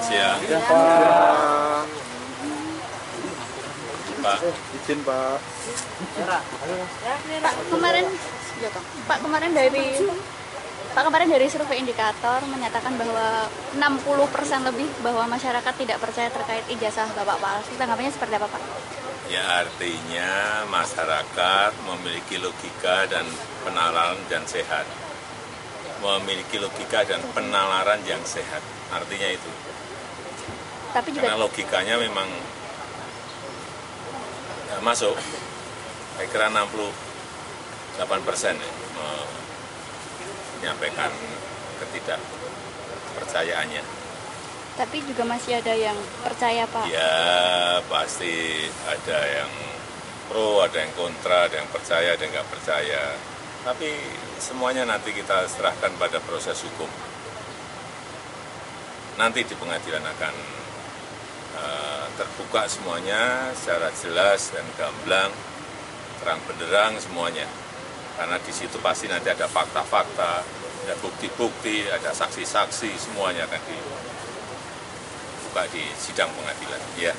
Siang. Ya, Pak. Pak. Izin, Pak. Pak, kemarin dari survei indikator menyatakan bahwa 60% lebih bahwa masyarakat tidak percaya terkait ijazah Bapak palsu. Tanggapannya seperti apa, Pak? Ya, artinya masyarakat memiliki logika dan penalaran yang sehat. Memiliki logika dan penalaran yang sehat. Artinya itu. Tapi juga karena logikanya memang nggak masuk. Saya kira 68% menyampaikan ketidakpercayaannya. Tapi juga masih ada yang percaya, Pak. Ya, pasti ada yang pro, ada yang kontra, ada yang percaya, ada yang nggak percaya. Tapi semuanya nanti kita serahkan pada proses hukum. Nanti di pengadilan akan terbuka semuanya secara jelas dan gamblang, terang benderang semuanya. Karena di situ pasti nanti ada fakta-fakta, ada bukti-bukti, ada saksi-saksi, semuanya akan dibuka di sidang pengadilan. Ya.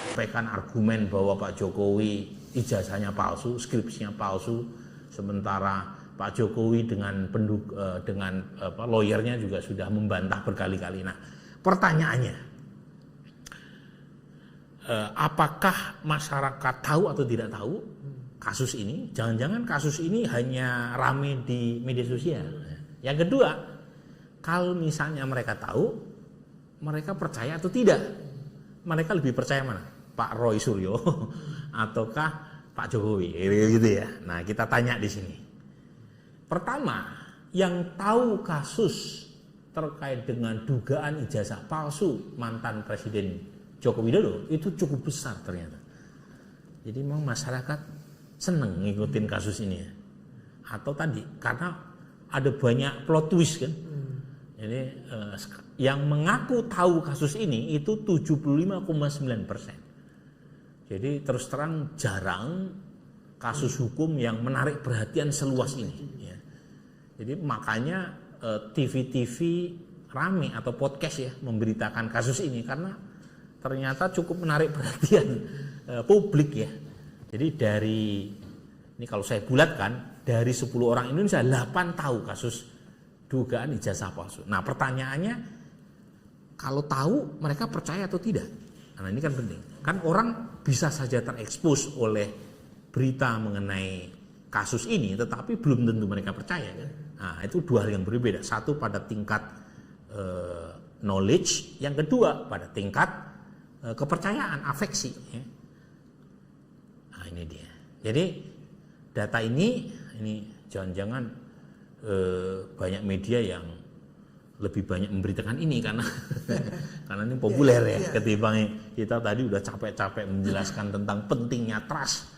Sampaikan argumen bahwa Pak Jokowi ijazahnya palsu, skripsinya palsu, sementara Pak Jokowi dengan lawyernya juga sudah membantah berkali-kali. Nah, pertanyaannya, apakah masyarakat tahu atau tidak tahu kasus ini? Jangan-jangan kasus ini hanya rame di media sosial. Yang kedua, kalau misalnya mereka tahu, mereka percaya atau tidak? Mereka lebih percaya mana? Pak Roy Suryo ataukah Pak Jokowi? Gitu ya. Nah, kita tanya di sini. Pertama, yang tahu kasus terkait dengan dugaan ijazah palsu mantan Presiden Joko Widodo itu cukup besar ternyata. Jadi memang masyarakat seneng ngikutin kasus ini ya. Atau tadi karena ada banyak plot twist kan. Jadi yang mengaku tahu kasus ini itu 75,9%. Jadi terus terang jarang kasus hukum yang menarik perhatian seluas ini. Ya. Jadi makanya TV-TV rame atau podcast ya memberitakan kasus ini karena ternyata cukup menarik perhatian publik ya. Jadi ini kalau saya bulatkan, dari 10 orang Indonesia 8 tahu kasus dugaan ijazah palsu. Nah pertanyaannya, kalau tahu mereka percaya atau tidak? Nah ini kan penting. Kan orang bisa saja terekspos oleh berita mengenai kasus ini, tetapi belum tentu mereka percaya kan? Nah itu dua hal yang berbeda. Satu pada tingkat knowledge, yang kedua pada tingkat kepercayaan, afeksi. Ya. Nah ini dia. Jadi data ini jangan-jangan banyak media yang lebih banyak memberitakan ini karena ini populer ya, ketimbang kita tadi udah capek-capek menjelaskan tentang pentingnya trust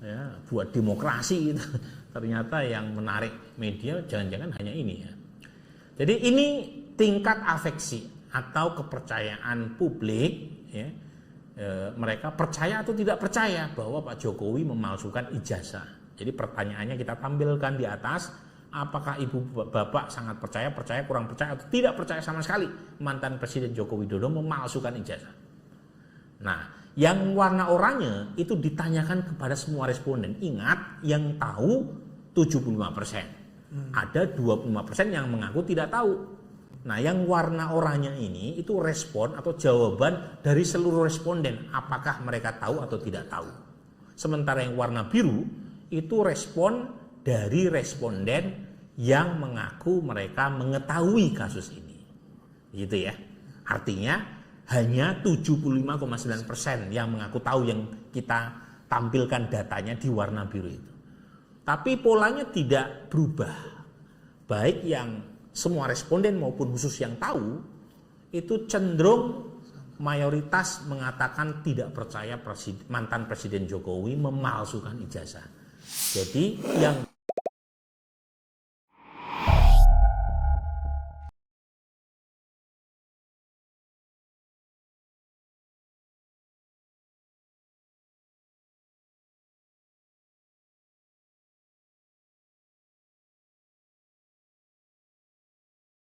ya buat demokrasi gitu. Ternyata yang menarik media jangan-jangan hanya ini ya. Jadi ini tingkat afeksi atau kepercayaan publik ya, mereka percaya atau tidak percaya bahwa Pak Jokowi memalsukan ijazah. Jadi pertanyaannya kita tampilkan di atas, apakah ibu bapak sangat percaya, kurang percaya, atau tidak percaya sama sekali mantan Presiden Joko Widodo memalsukan ijazah. Nah, yang warna oranye itu ditanyakan kepada semua responden. Ingat, yang tahu 75%. Ada 25% yang mengaku tidak tahu. Nah, yang warna oranye ini itu respon atau jawaban dari seluruh responden. Apakah mereka tahu atau tidak tahu. Sementara yang warna biru itu respon dari responden yang mengaku mereka mengetahui kasus ini. Gitu ya. Artinya hanya 75,9% yang mengaku tahu yang kita tampilkan datanya di warna biru itu. Tapi polanya tidak berubah. Baik yang semua responden maupun khusus yang tahu itu cenderung mayoritas mengatakan tidak percaya mantan Presiden Jokowi memalsukan ijazah. Jadi yang